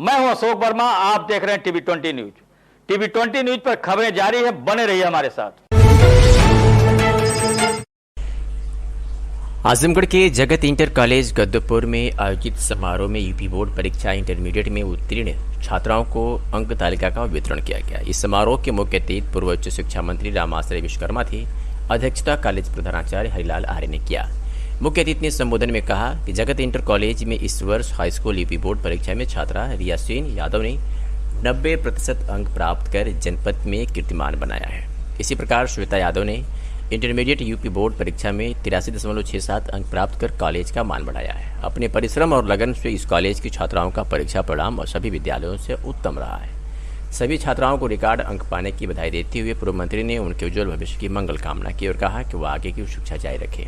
मैं हूं अशोक वर्मा, आप देख रहे हैं टीवी20 न्यूज। टीवी20 न्यूज पर खबरें जारी है, बने रहिए हमारे साथ। आजमगढ़ के जगत इंटर कॉलेज गद्दपुर में आयोजित समारोह में यूपी बोर्ड परीक्षा इंटरमीडिएट में उत्तीर्ण छात्राओं को अंक तालिका का वितरण किया गया। इस समारोह के मुख्य अतिथि पूर्व उच्च शिक्षा मंत्री रामाश्रय विश्वकर्मा थे। अध्यक्षता कॉलेज प्रधानाचार्य हरिलाल आर्य ने किया। मुख्य अतिथि ने संबोधन में कहा कि जगत इंटर कॉलेज में इस वर्ष हाईस्कूल यूपी बोर्ड परीक्षा में छात्रा रियासेन यादव ने 90% अंक प्राप्त कर जनपद में कीर्तिमान बनाया है। इसी प्रकार श्वेता यादव ने इंटरमीडिएट यूपी बोर्ड परीक्षा में 83.67 अंक प्राप्त कर कॉलेज का मान बढ़ाया है। अपने परिश्रम और लगन से इस कॉलेज की छात्राओं का परीक्षा परिणाम और सभी विद्यालयों से उत्तम रहा है। सभी छात्राओं को रिकॉर्ड अंक पाने की बधाई देते हुए पूर्व मंत्री ने उनके उज्जवल भविष्य की मंगल कामना की और कहा कि वह आगे की शिक्षा जारी रखें।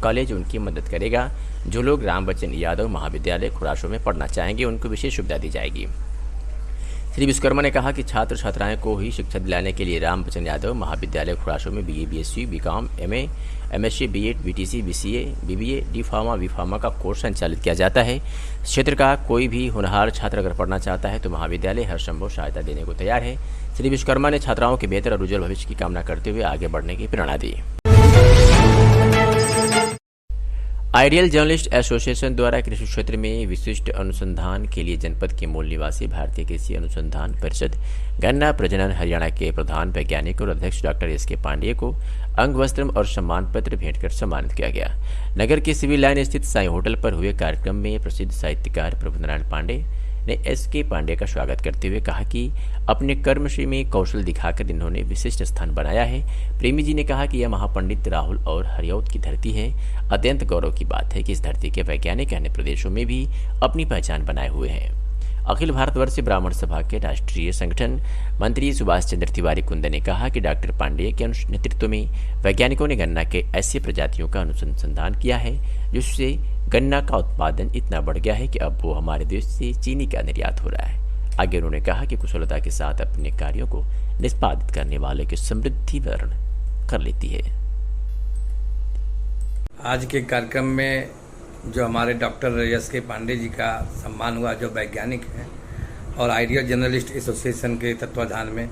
कॉलेज उनकी मदद करेगा। जो लोग राम बच्चन यादव महाविद्यालय खुरासों में पढ़ना चाहेंगे उनको विशेष सुविधा दी जाएगी। श्री विश्वकर्मा ने कहा कि छात्र छात्राएं को ही शिक्षा दिलाने के लिए राम बच्चन यादव महाविद्यालय खुरासों में BA BSc BCom MA MSc B.Ed BTC BCA BBA D pharma B pharma का कोर्स संचालित किया जाता है। क्षेत्र का कोई भी होनहार छात्र अगर पढ़ना चाहता है तो महाविद्यालय हर संभव सहायता देने को तैयार है। श्री विश्वकर्मा ने छात्राओं के बेहतर और उज्जवल भविष्य की कामना करते हुए आगे बढ़ने की प्रेरणा दी। आइडियल जर्नलिस्ट एसोसिएशन द्वारा कृषि क्षेत्र में विशिष्ट अनुसंधान के लिए जनपद के मूल निवासी भारतीय कृषि अनुसंधान परिषद गन्ना प्रजनन हरियाणा के प्रधान वैज्ञानिक और अध्यक्ष डॉक्टर SK पांडेय को अंग वस्त्र और सम्मान पत्र भेंट कर सम्मानित किया गया। नगर के सिविल लाइन स्थित साई होटल पर हुए कार्यक्रम में प्रसिद्ध साहित्यकार प्रभुनारायण पांडे ने SK पांडे का स्वागत करते हुए कहा कि अपने कर्मश्री में कौशल दिखाकर इन्होंने विशिष्ट स्थान बनाया है। प्रेमी जी ने कहा कि यह महापंडित राहुल और हरियौत की धरती है। अत्यंत गौरव की बात है कि इस धरती के वैज्ञानिक अन्य प्रदेशों में भी अपनी पहचान बनाए हुए हैं। अखिल भारतवर्ष ब्राह्मण सभा के राष्ट्रीय संगठन मंत्री सुभाष चंद्र तिवारी कुंदन ने कहा कि डॉक्टर पांडेय के नेतृत्व में वैज्ञानिकों ने गन्ना के ऐसी प्रजातियों का अनुसंधान किया है जिससे गन्ना का उत्पादन इतना बढ़ गया है कि अब वो हमारे देश से चीनी का निर्यात हो रहा है। आगे उन्होंने कहा कि कुशलता के साथ अपने कार्यों को निष्पादित करने वाले की समृद्धि वर्ण कर लेती है। आज के कार्यक्रम में जो हमारे डॉक्टर SK पांडे जी का सम्मान हुआ, जो वैज्ञानिक हैं और आइडियल जर्नलिस्ट एसोसिएशन के तत्वाधान में,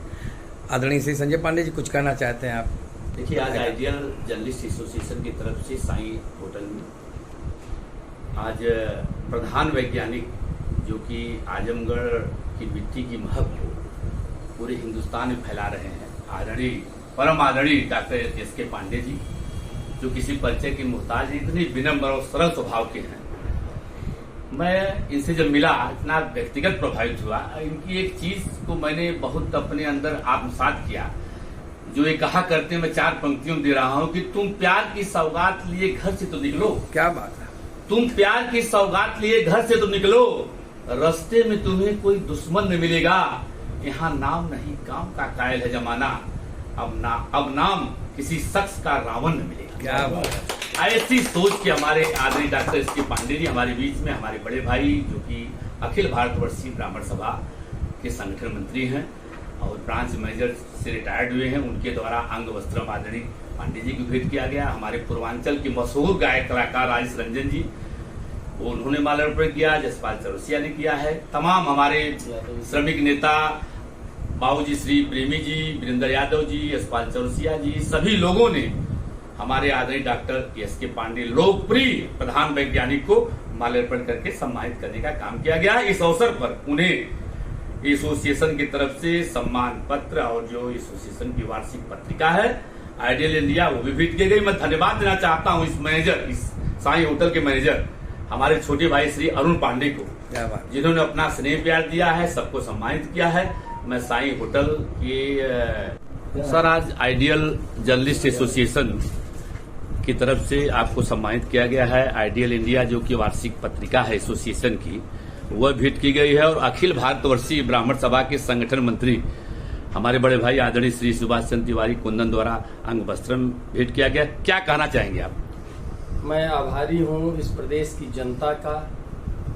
आदरणीय श्री संजय पांडे जी कुछ कहना चाहते हैं आप? देखिए, आज आइडियल जर्नलिस्ट एसोसिएशन की तरफ से साई होटल में आज प्रधान वैज्ञानिक जो कि आजमगढ़ की मिट्टी की महक को पूरे हिंदुस्तान में फैला रहे हैं, आदरणीय परम आदरणीय डॉक्टर SK पांडे जी, जो किसी परिचय के मुहताज नहीं, इतने विनम्र और सरल स्वभाव के हैं। मैं इनसे जब मिला इतना व्यक्तिगत प्रभावित हुआ। इनकी एक चीज को मैंने बहुत अपने अंदर आत्मसात किया, जो ये कहा करते, मैं 4 पंक्तियों दे रहा हूं कि तुम प्यार की सौगात लिए घर से तो निकलो। क्या बात है! तुम प्यार की सौगात लिए घर से तो निकलो, रास्ते में तुम्हें कोई दुश्मन न मिलेगा। यहाँ नाम नहीं काम का कायल है जमाना, अब नाम किसी शख्स का रावण न मिलेगा। क्या बात है! ऐसी सोच के हमारे आदरणीय डॉक्टर SK पांडे जी हमारे बीच में, हमारे बड़े भाई जो कि अखिल भारतवर्षीय ब्राह्मण सभा के संगठन मंत्री हैं और ब्रांच मैनेजर से रिटायर्ड हुए हैं, उनके द्वारा अंग वस्त्र आदरणीय पांडे जी को भेंट किया गया। हमारे पूर्वांचल के मशहूर गायक कलाकार राजेश रंजन जी, वो उन्होंने माल्यार्पण किया। जसपाल चौरसिया ने किया है। तमाम हमारे श्रमिक नेता बाबूजी श्री प्रेमी जी, वीरेंद्र यादव जी, यशपाल चौरसिया जी, सभी लोगों ने हमारे आदरणीय डॉक्टर SK पांडे लोकप्रिय प्रधान वैज्ञानिक को माल्यार्पण करके सम्मानित करने का काम किया गया। इस अवसर पर उन्हें एसोसिएशन की तरफ से सम्मान पत्र और जो एसोसिएशन की वार्षिक पत्रिका है आइडियल इंडिया, वो भी भेंट की गई। मैं धन्यवाद देना चाहता हूँ इस मैनेजर, इस साई होटल के मैनेजर हमारे छोटे भाई श्री अरुण पांडे को, जिन्होंने अपना स्नेह प्यार दिया है, सबको सम्मानित किया है। मैं साई होटल के सर, आज आइडियल जर्नलिस्ट एसोसिएशन की तरफ से आपको सम्मानित किया गया है। आइडियल इंडिया जो कि वार्षिक पत्रिका है एसोसिएशन की, वह भेंट की गई है और अखिल भारतवर्षीय ब्राह्मण सभा के संगठन मंत्री हमारे बड़े भाई आदरणीय श्री सुभाष चंद्र तिवारी कुंदन द्वारा अंग वस्त्र भेंट किया गया। क्या कहना चाहेंगे आप? मैं आभारी हूं इस प्रदेश की जनता का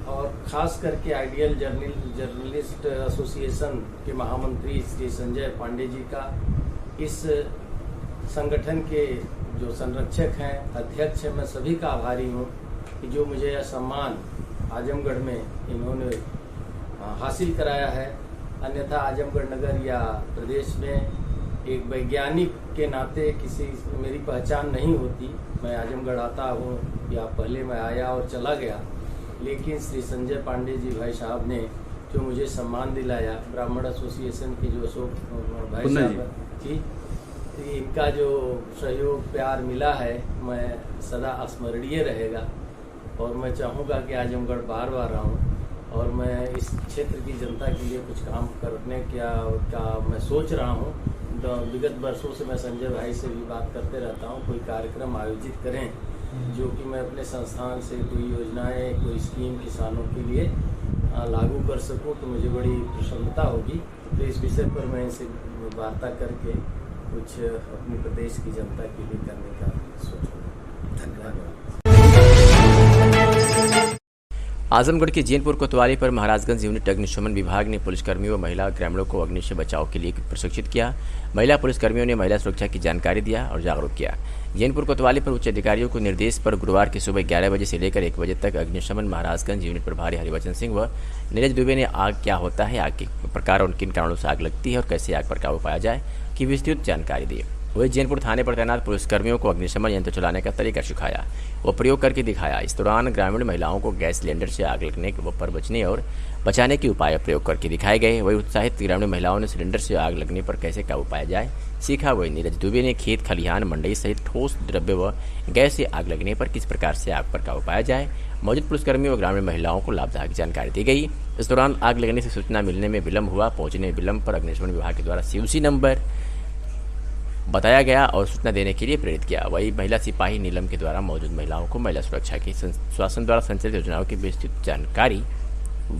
और खास करके आइडियल जर्नलिस्ट एसोसिएशन के महामंत्री श्री संजय पांडे जी का, इस संगठन के जो संरक्षक हैं, अध्यक्ष हैं, मैं सभी का आभारी हूं कि जो मुझे यह सम्मान आजमगढ़ में इन्होंने हासिल कराया है। अन्यथा आजमगढ़ नगर या प्रदेश में एक वैज्ञानिक के नाते किसी मेरी पहचान नहीं होती। मैं आजमगढ़ आता हूँ या पहले मैं आया और चला गया, लेकिन श्री संजय पांडे जी भाई साहब ने जो मुझे सम्मान दिलाया, ब्राह्मण एसोसिएशन के जो अशोक भाई साहब जी, इनका जो सहयोग प्यार मिला है, मैं सदा स्मरणीय रहेगा। और मैं चाहूँगा कि आजमगढ़ बार बार आऊँ और मैं इस क्षेत्र की जनता के लिए कुछ काम करने का मैं सोच रहा हूँ। विगत वर्षों से मैं संजय भाई से भी बात करते रहता हूँ, कोई कार्यक्रम आयोजित करें जो कि मैं अपने संस्थान से कोई योजनाएं, कोई स्कीम किसानों के लिए लागू कर सकूं, तो मुझे बड़ी प्रसन्नता होगी। तो इस विषय पर मैं इनसे वार्ता करके कुछ अपने प्रदेश की जनता के लिए करने का सोचूंगा। धन्यवाद। आजमगढ़ के जैनपुर कोतवाली पर महाराजगंज यूनिट अग्निशमन विभाग ने पुलिसकर्मियों व महिला ग्रामीणों को अग्नि से बचाव के लिए प्रशिक्षित किया। महिला पुलिसकर्मियों ने महिला सुरक्षा की जानकारी दिया और जागरूक किया। जैनपुर कोतवाली पर उच्च अधिकारियों को निर्देश पर गुरुवार की सुबह 11 बजे से लेकर 1 बजे तक अग्निशमन महाराजगंज यूनिट प्रभारी हरिवचन सिंह व नीरज दुबे ने आग क्या होता है, आग के प्रकार और किन कारणों से आग लगती है और कैसे आग पर काबू पाया जाए की विस्तृत जानकारी दी। वही जैनपुर थाने पर तैनात पुलिसकर्मियों को अग्निशमन यंत्र चलाने का तरीका सिखाया व प्रयोग करके दिखाया। इस दौरान ग्रामीण महिलाओं को गैस सिलेंडर से आग लगने पर बचने और बचाने के उपाय प्रयोग करके दिखाए गए। वही उत्साहित ग्रामीण महिलाओं ने सिलेंडर से आग लगने पर कैसे काबू पाया जाए सीखा। वही नीरज दुबे ने खेत खलिहान मंडई सहित ठोस द्रव्य व गैस से आग लगने पर किस प्रकार से आग पर काबू पाया जाए। मौजूद पुलिसकर्मियों व ग्रामीण महिलाओं को लाभदायक जानकारी दी गई। इस दौरान आग लगने से सूचना मिलने में विलंब हुआ। पहुंचने में विलंब पर अग्निशमन विभाग के द्वारा CUC नंबर बताया गया और सूचना देने के लिए प्रेरित किया। वही महिला सिपाही नीलम के द्वारा मौजूद महिलाओं को महिला सुरक्षा की शासन द्वारा संचालित योजनाओं की विस्तृत जानकारी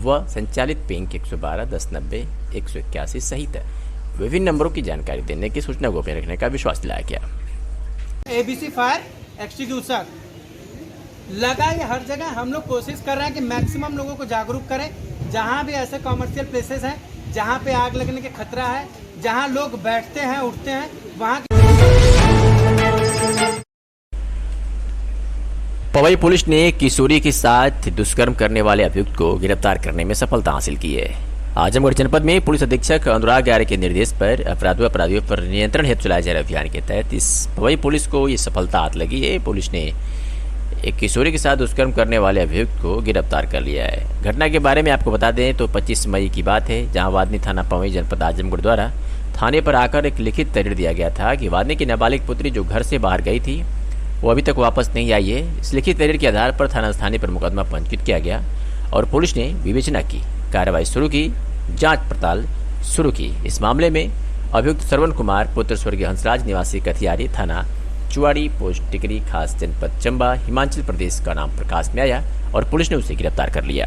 व संचालित पिंक 112 1090 181 सहित विभिन्न नंबरों की जानकारी देने की सूचना गोपनीय रखने का विश्वास दिलाया गया। ABC फायर एक्सटिंग्विशर लगा ये हर जगह। हम लोग कोशिश कर रहे हैं कि मैक्सिमम लोगों को जागरूक करें। जहां भी ऐसे कॉमर्शियल प्लेसेस हैं जहां पे आग लगने के खतरा है, जहां लोग बैठते हैं उठते हैं, वहां पवई पुलिस ने किशोरी के साथ दुष्कर्म करने वाले अभियुक्त को गिरफ्तार करने में सफलता हासिल की है। आजमगढ़ जनपद में पुलिस अधीक्षक अनुराग आर्य के निर्देश पर अपराधियों पर नियंत्रण हेतु चलाए जा रहे अभियान के तहत इस पवई पुलिस को ये सफलता हाथ लगी है। पुलिस ने एक किशोरी के साथ दुष्कर्म करने वाले अभियुक्त को गिरफ्तार कर लिया है। घटना के बारे में आपको बता दें तो 25 मई की बात है, जहां वादनी थाना पवई जनपद आजमगढ़ द्वारा थाने पर आकर एक लिखित तहरीर दिया गया था कि वादनी की नाबालिग पुत्री जो घर से बाहर गई थी वो अभी तक वापस नहीं आई है। इस लिखित तहरीर के आधार पर थाना स्थानीय पर मुकदमा पंजीकृत किया गया और पुलिस ने विवेचना की, कार्रवाई शुरू की, जांच पड़ताल शुरू की। इस मामले में अभियुक्त श्रवण कुमार पुत्र स्वर्गीय हंसराज निवासी कथियारी थाना चुवाड़ी पोस्ट टिकरी खास जनपद चंबा हिमाचल प्रदेश का नाम प्रकाश में आया और पुलिस ने उसे गिरफ्तार कर लिया।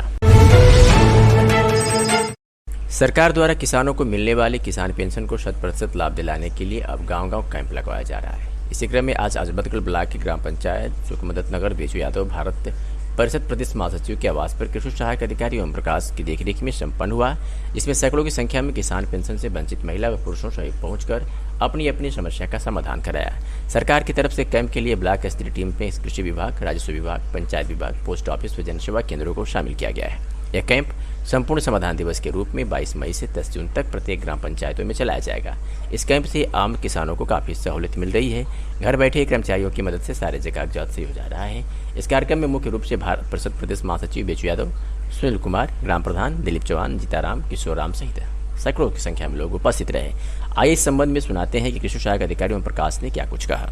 सरकार द्वारा किसानों को मिलने वाली किसान पेंशन को 100% लाभ दिलाने के लिए अब गांव-गांव कैंप लगवाया जा रहा है। इसी क्रम में आज आजमगढ़ ब्लॉक की ग्राम पंचायत सुखमदत नगर बेचू यादव भारत परिषद प्रदेश महासचिव के आवास पर कृषि सहायक अधिकारी ओम प्रकाश की देखरेख में संपन्न हुआ, जिसमें सैकड़ों की संख्या में किसान पेंशन से वंचित महिला व पुरुषों सहित पहुंचकर अपनी अपनी समस्या का समाधान कराया। सरकार की तरफ से कैंप के लिए ब्लॉक स्तरीय टीम में कृषि विभाग, राजस्व विभाग, पंचायत विभाग, पोस्ट ऑफिस व जनसेवा केंद्रों को शामिल किया गया है। यह कैंप संपूर्ण समाधान दिवस के रूप में 22 मई से 10 जून तक प्रत्येक ग्राम पंचायतों में चलाया जाएगा। इस कैंप से आम किसानों को काफी सहूलियत मिल रही है। घर बैठे कर्मचारियों की मदद से सारे कागजात सही हो जा रहा है। इस कार्यक्रम में मुख्य रूप से भारत परिषद प्रदेश महासचिव बेचू यादव, सुनील कुमार, ग्राम प्रधान दिलीप चौहान, जीताराम, किशोर राम सहित सैकड़ों की संख्या में लोग उपस्थित रहे। आइए इस संबंध में सुनाते हैं कि कृषि सहायक अधिकारी ओम प्रकाश ने क्या कुछ कहा।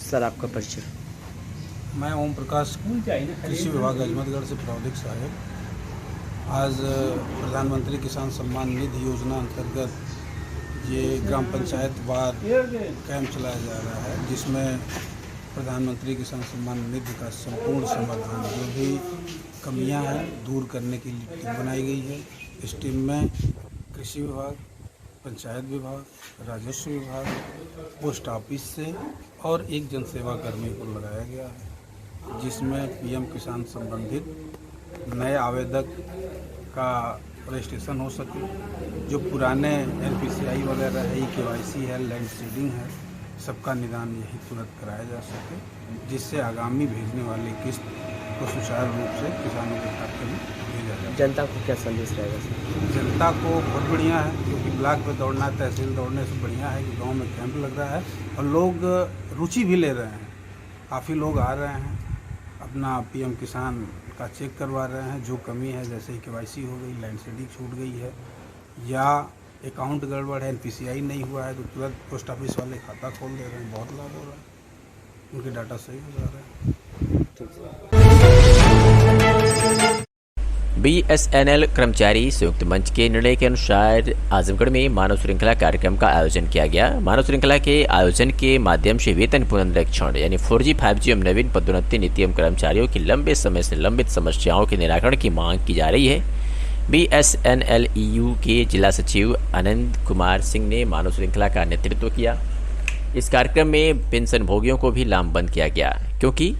सर आपका परिचय। मैं ओम प्रकाश कृषि विभाग अजमतगढ़ से प्रावधिक सहायक। आज प्रधानमंत्री किसान सम्मान निधि योजना अंतर्गत ये ग्राम पंचायत वार कैंप चलाया जा रहा है, जिसमें प्रधानमंत्री किसान सम्मान निधि का संपूर्ण समाधान जो भी कमियां हैं दूर करने की टीम बनाई गई है। इस टीम में कृषि विभाग, पंचायत विभाग, राजस्व विभाग, पोस्ट ऑफिस से और एक जनसेवा कर्मी को लगाया गया है, जिसमें PM किसान संबंधित नए आवेदक का रजिस्ट्रेशन हो सके, जो पुराने NPCI वगैरह है, KYC है, लैंड सीडिंग है, सबका निदान यही तुरंत कराया जा सके, जिससे आगामी भेजने वाली किस्त को सुचारू रूप से किसानों के खाते में भेजा जाए। जनता को क्या संदेश रहेगा सर? जनता को बहुत बढ़िया है, क्योंकि ब्लॉक पे दौड़ना, तहसील दौड़ने से बढ़िया है कि गांव में कैंप लग रहा है और लोग रुचि भी ले रहे हैं। काफ़ी लोग आ रहे हैं, अपना पीएम किसान का चेक करवा रहे हैं। जो कमी है, जैसे ही KYC हो गई, लैंड सीडिंग छूट गई है या अकाउंट गड़बड़ है, NPCI नहीं हुआ है, तो तुरंत पोस्ट ऑफिस वाले खाता खोल दे रहे हैं। बहुत लाभ हो रहा है, उनके डाटा सही हो जा रहे हैं। BSNL कर्मचारी संयुक्त मंच के निर्णय के अनुसार आजमगढ़ में मानव श्रृंखला कार्यक्रम का आयोजन किया गया। मानव श्रृंखला के आयोजन के माध्यम से वेतन पुनरीक्षण यानी 4G 5G एवं नवीन पदोन्नति नीति एवं कर्मचारियों की लंबे समय से लंबित समस्याओं के निराकरण की मांग की जा रही है। BSNL EU के जिला सचिव आनंद कुमार सिंह ने मानव श्रृंखला का नेतृत्व किया। इस कार्यक्रम में पेंशन भोगियों को भी लामबंद किया गया, क्योंकि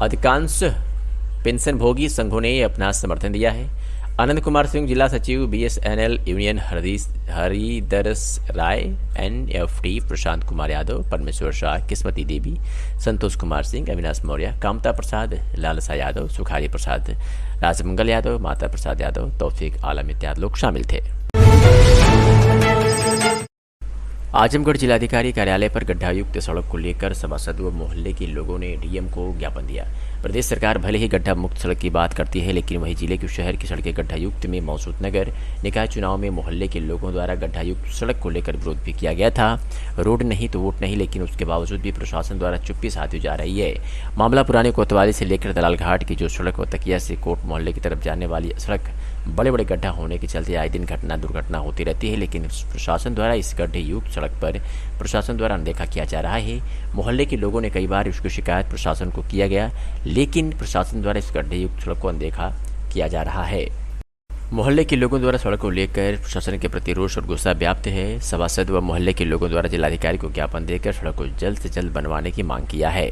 अधिकांश पेंशन भोगी संघों ने अपना समर्थन दिया है। आनंद कुमार सिंह जिला सचिव BSNL यूनियन हरिदरस राय, NFT प्रशांत कुमार यादव, परमेश्वर शाह, किस्मती देवी, संतोष कुमार सिंह, अविनाश मौर्य, कामता प्रसाद, लालसा यादव, सुखारी प्रसाद, राजमंगल यादव, माता प्रसाद यादव, तौफीक आलम इत्यादि लोग शामिल थे। आजमगढ़ जिलाधिकारी कार्यालय पर गड्ढायुक्त सड़क को लेकर सभासद व मोहल्ले के लोगों ने डीएम को ज्ञापन दिया। प्रदेश सरकार भले ही गड्ढा मुक्त सड़क की बात करती है, लेकिन वही जिले की शहर की सड़कें गड्ढायुक्त में मौजूद नगर निकाय चुनाव में मोहल्ले के लोगों द्वारा गड्ढायुक्त सड़क को लेकर विरोध भी किया गया था। रोड नहीं तो वोट नहीं, लेकिन उसके बावजूद भी प्रशासन द्वारा चुप्पी साधी जा रही है। मामला पुराने कोतवाली से लेकर दलाल घाट की जो सड़क व तकिया से कोट मोहल्ले की तरफ जाने वाली सड़क बड़े बड़े गड्ढा होने के चलते आए दिन दुर्घटना होती रहती है, लेकिन प्रशासन द्वारा इस गड्ढे युक्त सड़क पर प्रशासन द्वारा अनदेखा किया जा रहा है। मोहल्ले के लोगों ने कई बार इसकी शिकायत प्रशासन को किया गया, लेकिन प्रशासन द्वारा इस गड्ढे युक्त सड़क को अनदेखा किया जा रहा है। मोहल्ले के लोगों द्वारा सड़क को लेकर प्रशासन के प्रति रोष और गुस्सा व्याप्त है। सभासद व मोहल्ले के लोगों द्वारा जिलाधिकारी को ज्ञापन देकर सड़क को जल्द से जल्द बनवाने की मांग किया है।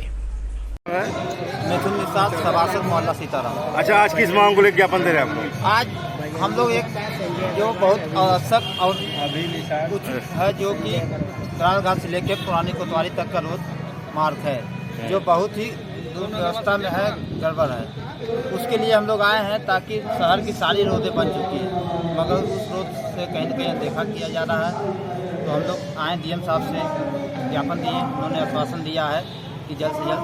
मिथुन निषाद, सभासद मोहल्ला सीताराम। अच्छा, आज किस मांग को लेकर ज्ञापन दे रहे हैं आपको? आज हम लोग एक जो बहुत आवश्यक और उचित है, जो कि दलाल घाट से लेकर पुरानी कोतवाली तक का रोड मार्ग है, जो बहुत ही दुर्व्यवस्था में है, गड़बड़ है। उसके लिए हम लोग आए हैं, ताकि शहर की सारी रोडें बन चुकी हैं, मगर उस रोड से कहीं न कहीं अनदेखा किया जा रहा है। तो हम लोग आए डीएम साहब से ज्ञापन दिए, उन्होंने आश्वासन दिया है कि जल्द से जल्द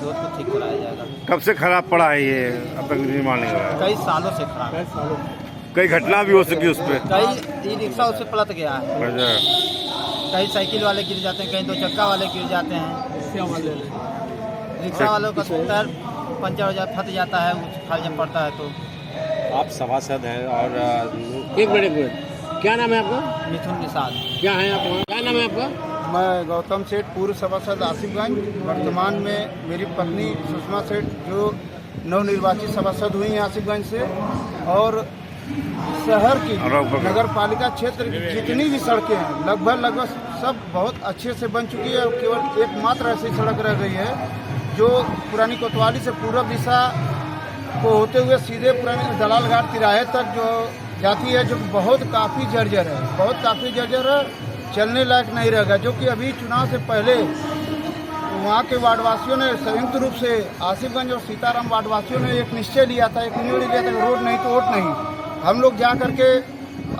रोड को ठीक कराया जाएगा। कब से खराब पड़ा है ये? अब तक निर्माण नहीं हो रहा है? कई सालों से खराब है। कई घटना भी हो सकी उस पर? कई ई रिक्शा उससे पलट गया है, कई साइकिल वाले गिर जाते हैं, कई दो चक्का वाले गिर जाते हैं। रिक्शा वालों का टायर पंचर हो जाता, फट जाता है, खाल जब पड़ता है। तो आप सभासद हैं और एक मिनट, क्या नाम है आपका? मिथुन निषाद। क्या है आपका? क्या नाम है आपका? मैं गौतम सेठ, पूर्व सभासद आसिफगंज। वर्तमान में मेरी पत्नी सुषमा सेठ, जो नवनिर्वाचित सभासद हुई हैं आसिफगंज से, और शहर की नगर पालिका क्षेत्र की जितनी भी सड़कें हैं लगभग सब बहुत अच्छे से बन चुकी है। और केवल एकमात्र ऐसी सड़क रह गई है जो पुरानी कोतवाली से पूर्व दिशा को होते हुए सीधे पुरानी दलाल घाट तिराहे तक जो जाती है, जो बहुत काफ़ी जर्जर है, चलने लायक नहीं रहेगा। जो कि अभी चुनाव से पहले वहाँ के वार्डवासियों ने संयुक्त रूप से, आसिफगंज और सीताराम वार्डवासियों ने एक निश्चय लिया था, एक निर्णय लिया था, रोड नहीं तो वोट नहीं। हम लोग जा करके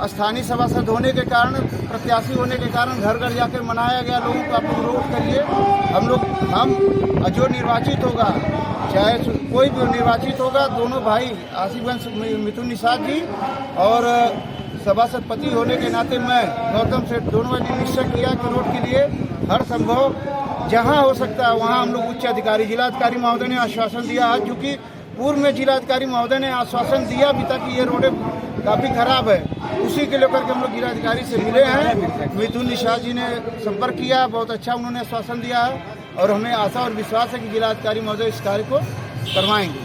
स्थानीय सभासद होने के कारण, प्रत्याशी होने के कारण घर घर जाकर मनाया गया लोगों को, आप लोग वोट करिए। हम जो निर्वाचित होगा, चाहे कोई भी निर्वाचित होगा, दोनों भाई आसिफगंज मिथुन निषाद जी और सभासद पति होने के नाते मैं गौतम सेठ, दोनों ने निश्चय किया कि रोड के लिए हर संभव जहां हो सकता है वहां हम लोग उच्च अधिकारी, जिलाधिकारी महोदय ने आश्वासन दिया है। चूँकि पूर्व में जिलाधिकारी महोदय ने आश्वासन दिया भी था कि ये रोडें काफ़ी खराब है, उसी के लेकर के हम लोग जिलाधिकारी से मिले हैं। मिथुन निषाद जी ने संपर्क किया, बहुत अच्छा उन्होंने आश्वासन दिया है, और हमें आशा और विश्वास है कि जिलाधिकारी महोदय इस कार्य को करवाएंगे।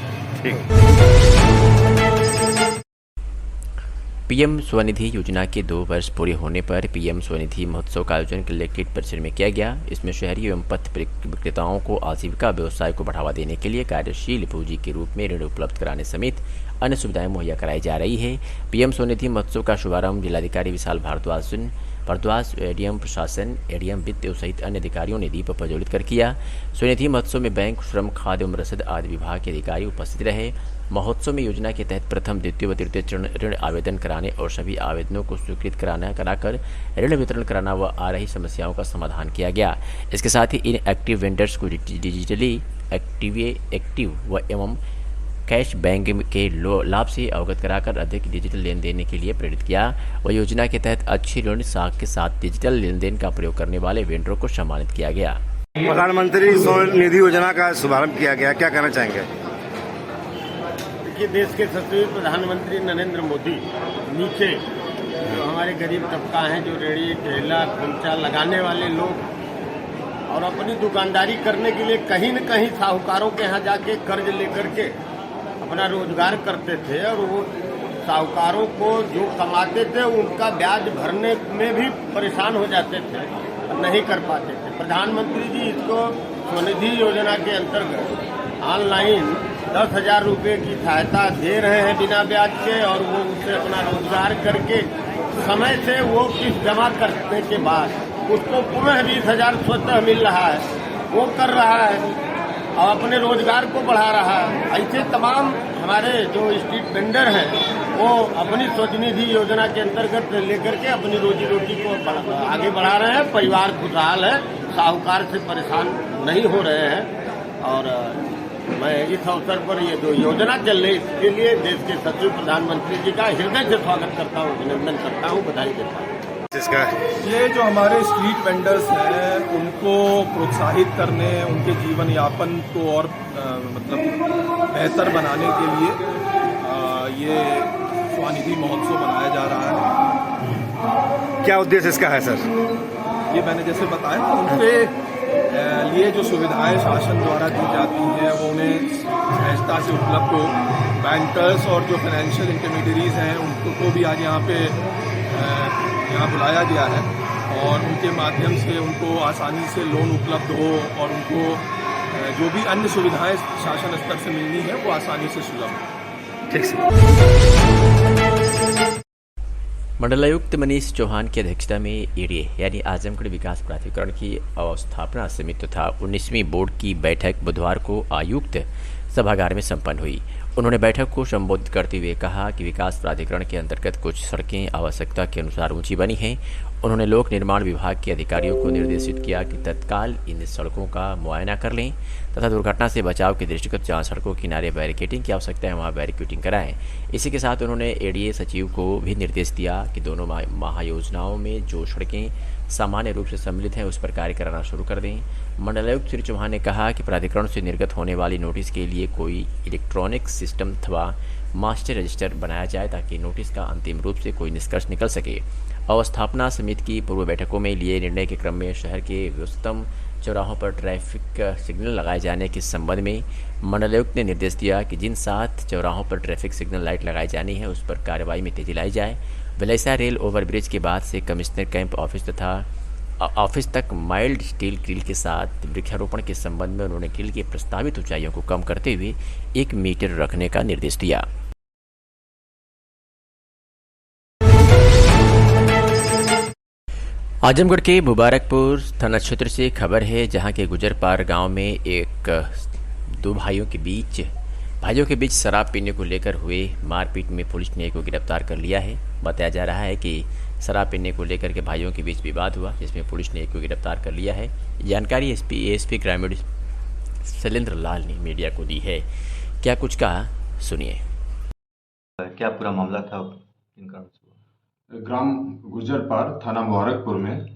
पीएम स्वनिधि योजना के 2 वर्ष पूरे होने पर पीएम स्वनिधि महोत्सव का आयोजन कलेक्ट्रेट परिसर में किया गया। इसमें शहरी एवं पथ विक्रेताओं को आजीविका व्यवसाय को बढ़ावा देने के लिए कार्यशील पूंजी के रूप में ऋण उपलब्ध कराने समेत अन्य सुविधाएं मुहैया कराई जा रही है। पीएम स्वनिधि महोत्सव का शुभारंभ जिलाधिकारी विशाल भारद्वाज भारद्वाज एडीएम प्रशासन, एडीएम वित्त सहित अन्य अधिकारियों ने दीप प्रज्वलित कर किया। स्वनिधि महोत्सव में बैंक, श्रम, खाद्य एवं रसद आदि विभाग के अधिकारी उपस्थित रहे। महोत्सव में योजना के तहत प्रथम, द्वितीय व तृतीय चरण ऋण आवेदन कराने और सभी आवेदनों को स्वीकृत कराकर ऋण वितरण कराना व आ रही समस्याओं का समाधान किया गया। इसके साथ ही इन एक्टिव वेंडर्स को डिजिटली एक्टिव व एवं कैश बैंक के लाभ से अवगत कराकर अधिक डिजिटल लेन देन के लिए प्रेरित किया व योजना के तहत अच्छी ऋण साख के साथ डिजिटल लेन देन का प्रयोग करने वाले वेंडरों को सम्मानित किया गया। प्रधानमंत्री स्वनिधि योजना का शुभारंभ किया गया, क्या कहना चाहेंगे? देखिए, देश के सचिव प्रधानमंत्री नरेंद्र मोदी नीचे जो हमारे गरीब तबका है, जो रेहड़ी ठेला खोमचा लगाने वाले लोग और अपनी दुकानदारी करने के लिए कहीं न कहीं साहूकारों के यहाँ जाके कर्ज लेकर के अपना रोजगार करते थे और वो साहूकारों को जो कमाते थे उनका ब्याज भरने में भी परेशान हो जाते थे, नहीं कर पाते थे। प्रधानमंत्री जी इसको स्वनिधि योजना के अंतर्गत ऑनलाइन 10,000 रुपये की सहायता दे रहे हैं बिना ब्याज के, और वो उससे अपना रोजगार करके समय से वो किस्त जमा करने के बाद उसको पुनः 20,000 स्वतः मिल रहा है, वो कर रहा है और अपने रोजगार को बढ़ा रहा है। ऐसे तमाम हमारे जो स्ट्रीट वेंडर हैं वो अपनी स्वनिधि योजना के अंतर्गत लेकर के अपनी रोजी रोटी को आगे बढ़ा रहे हैं। परिवार खुशहाल है, साहूकार से परेशान नहीं हो रहे हैं। और मैं इस अवसर पर ये जो योजना चल रही है इसके लिए देश के सचिव प्रधानमंत्री जी का हृदय से स्वागत करता हूँ, अभिनंदन करता हूँ, बधाई देता हूँ। ये जो हमारे स्ट्रीट वेंडर्स हैं उनको प्रोत्साहित करने, उनके जीवन यापन को और मतलब बेहतर बनाने के लिए ये स्वनिधि महोत्सव मनाया जा रहा है। क्या उद्देश्य इसका है सर? ये मैंने जैसे बताया, उनके लिए जो सुविधाएं शासन द्वारा दी जाती हैं वो उन्हें सहजता से उपलब्ध हो। बैंकर्स और जो फाइनेंशियल इंटरमीडियरीज हैं उनको भी आज यहाँ बुलाया गया है और उनके माध्यम से उनको आसानी से लोन उपलब्ध हो और उनको जो भी अन्य सुविधाएं शासन स्तर से मिलनी है वो आसानी से सुलभ हो। ठीक मंडलायुक्त मनीष चौहान की अध्यक्षता में एडीए यानी आजमगढ़ विकास प्राधिकरण की अवस्थापना समिति तथा 19वीं बोर्ड की बैठक बुधवार को आयुक्त सभागार में संपन्न हुई। उन्होंने बैठक को संबोधित करते हुए कहा कि विकास प्राधिकरण के अंतर्गत कुछ सड़कें आवश्यकता के अनुसार ऊंची बनी हैं। उन्होंने लोक निर्माण विभाग के अधिकारियों को निर्देशित किया कि तत्काल इन सड़कों का मुआयना कर लें तथा दुर्घटना से बचाव के दृष्टिगत जहां सड़कों किनारे बैरिकेडिंग की आवश्यकता है वहां बैरिकेडिंग कराएं। इसी के साथ उन्होंने एडीए सचिव को भी निर्देश दिया कि दोनों महायोजनाओं में जो सड़कें सामान्य रूप से सम्मिलित हैं उस पर कार्य कराना शुरू कर दें। मंडलायुक्त श्री चौहान ने कहा कि प्राधिकरण से निर्गत होने वाली नोटिस के लिए कोई इलेक्ट्रॉनिक सिस्टम अथवा मास्टर रजिस्टर बनाया जाए ताकि नोटिस का अंतिम रूप से कोई निष्कर्ष निकल सके। अवस्थापना समिति की पूर्व बैठकों में लिए निर्णय के क्रम में शहर के व्यस्तम चौराहों पर ट्रैफिक सिग्नल लगाए जाने के संबंध में मंडलायुक्त ने निर्देश दिया कि जिन 7 चौराहों पर ट्रैफिक सिग्नल लाइट लगाई जानी है उस पर कार्रवाई में तेजी लाई जाए। विलायसा रेल ओवरब्रिज के बाद से कमिश्नर कैंप ऑफिस तक माइल्ड स्टील ग्रिल के साथ वृक्षारोपण के संबंध में उन्होंने ग्रिल की प्रस्तावित ऊंचाइयों को कम करते हुए 1 मीटर रखने का निर्देश दिया। आजमगढ़ के मुबारकपुर थाना क्षेत्र से खबर है, जहां के गुजरपार गांव में दो भाइयों के बीच शराब पीने को लेकर हुए मारपीट में पुलिस ने एक को गिरफ्तार कर लिया है। बताया जा रहा है कि शराब पीने को लेकर के भाइयों के बीच विवाद हुआ, जिसमें पुलिस ने एक को गिरफ्तार कर लिया है। जानकारी एसपी ग्रामीण शैलेंद्र लाल ने मीडिया को दी है। क्या कुछ कहा, सुनिए। क्या पूरा मामला था? ग्राम गुजरपार थाना मुबारकपुर में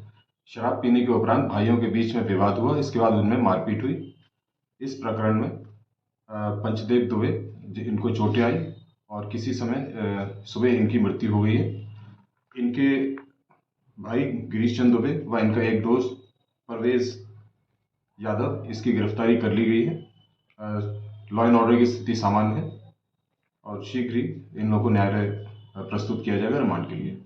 शराब पीने के उपरांत भाइयों के बीच में विवाद हुआ। इसके बाद उनमें मारपीट हुई। इस प्रकरण में पंचदेव दुबे इनको चोटें आई और किसी समय सुबह इनकी मृत्यु हो गई है। इनके भाई गिरीश चंद दुबे व इनका एक दोस्त परवेज यादव, इसकी गिरफ्तारी कर ली गई है। लॉ एंड ऑर्डर की स्थिति सामान्य है और शीघ्र ही इन लोगों को न्यायालय प्रस्तुत किया जाएगा रिमांड के लिए।